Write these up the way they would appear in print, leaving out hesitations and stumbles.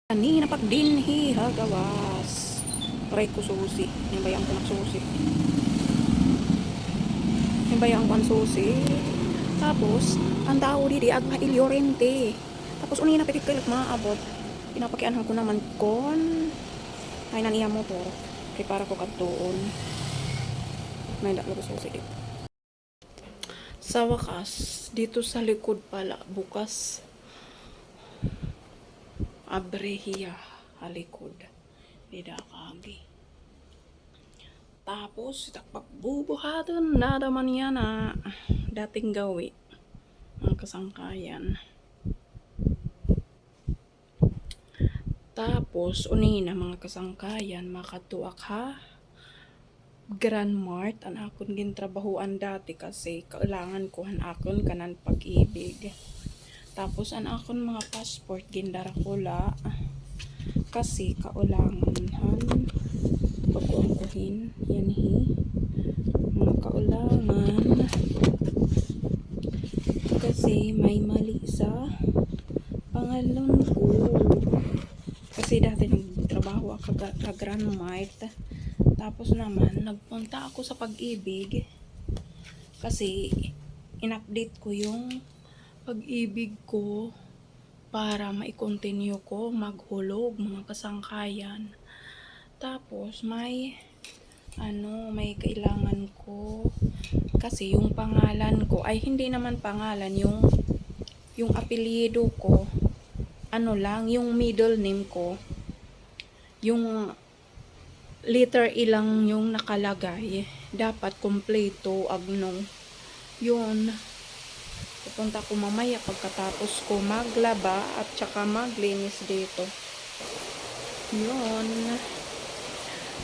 Kanina pag dinhi hagawas. Aray ko susi. Yung bayang ko nagsusi. Yung bayang ko ang susi. Tapos, ang tao di ag mailyorente. Tapos, unina pitit kayo maabot. Pinapakianhan ko naman kon. Ay, naniya motor. Kaya para ko katuon. May dalo ko susi dito. Sa wakas, dito sa likod pala, bukas. Abrehiya, halikod. Bida kagi. Tapos, pagbubuhaton na naman yan na dating gawi. Ang kasangkayan. Tapos, unina mga kasangkayan, makatuak ha. Grand Mart, ang akon gintrabahuan dati kasi kailangan ko han akon kanan pag-ibig. Tapos, ang akon mga passport gindara ko la kasi kaulangan han pagkuangkuhin yan mga kaulangan kasi may mali sa pangalan ko kasi dati nagtrabaho ako sa Grand Mart. Tapos naman nagpunta ako sa pag-ibig kasi in-update ko yung pag-ibig ko para mai-continue ko maghulog mga kasangkayan. Tapos may kailangan ko kasi yung pangalan ko ay hindi naman pangalan, yung apelyido ko lang, yung middle name ko yung letter ilang yung nakalagay, dapat kompleto yun. Pupunta ko mamaya pagkatapos ko maglaba at saka maglinis dito. Yun.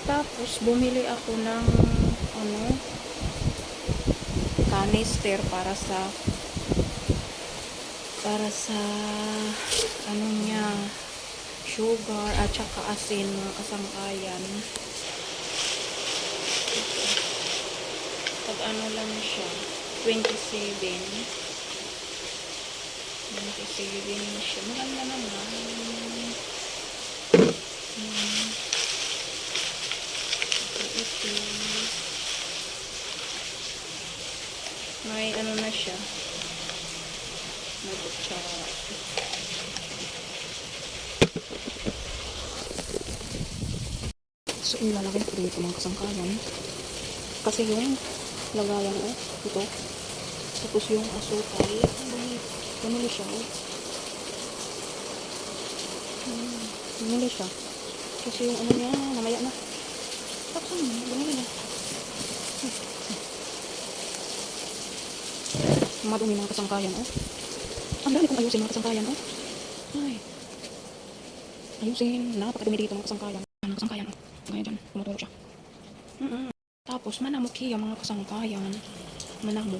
Tapos bumili ako ng canister para sa sugar at saka asin mga kasangkayan. Pag lang siya 27 siya. Maganda naman. Ito. May na siya. May kutsara. So, ilalagay ko dito mga kasangkayan. Kasi yung lagayan ito. Tapos yung asukal. Bumili siya bumili siya kasi yung niya namaya na. Tapos bumili na madumi mga kasangkayan ang dami kong ayusin mga kasangkayan ay ayusin napakadumi dito mga kasangkayan gaya dyan tumuturo siya. Tapos manamok hiya mga kasangkayan manamok.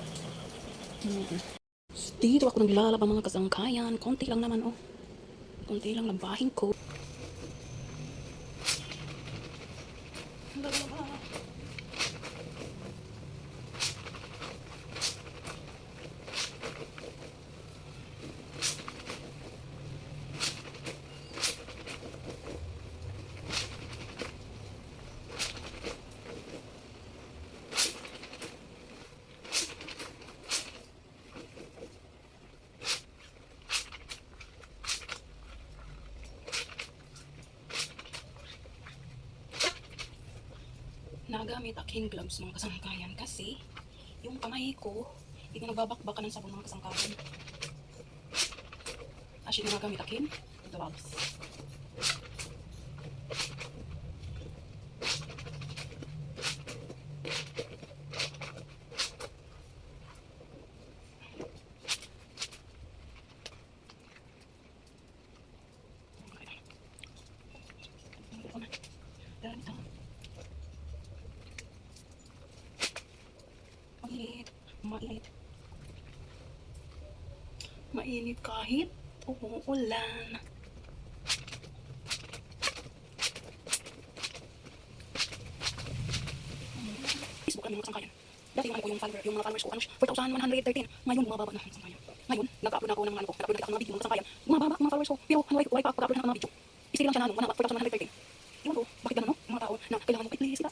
Dito ako naglalaba mga kasangkayan. Konti lang naman konti lang labahin ko. Nagamit aking gloves mga kasangkayan kasi yung kamay ko hindi nagbabakbakan ng sabon mga kasangkayan. As yun nagamit aking gloves. Mainit kahit umuulan. Facebook lang mga kasangkayan. Dati yung mga followers ko 4,113. Ngayon bumababa na mga kasangkayan. Ngayon nag-upload na ako ng nag-upload na ako ng mga video mga kasangkayan. Bumababa mga followers ko pero wipe up pag-upload na ako ng mga video. Isige lang siya na ano, 4,130. Ewan ko, bakit ganun, no? Yung mga tao na kailangan mo i-please sila.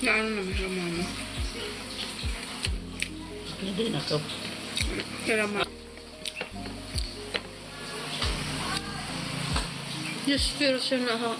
Gaano naman siya, mama? Hindi na to. Kaya ma... Just feel siya na ha.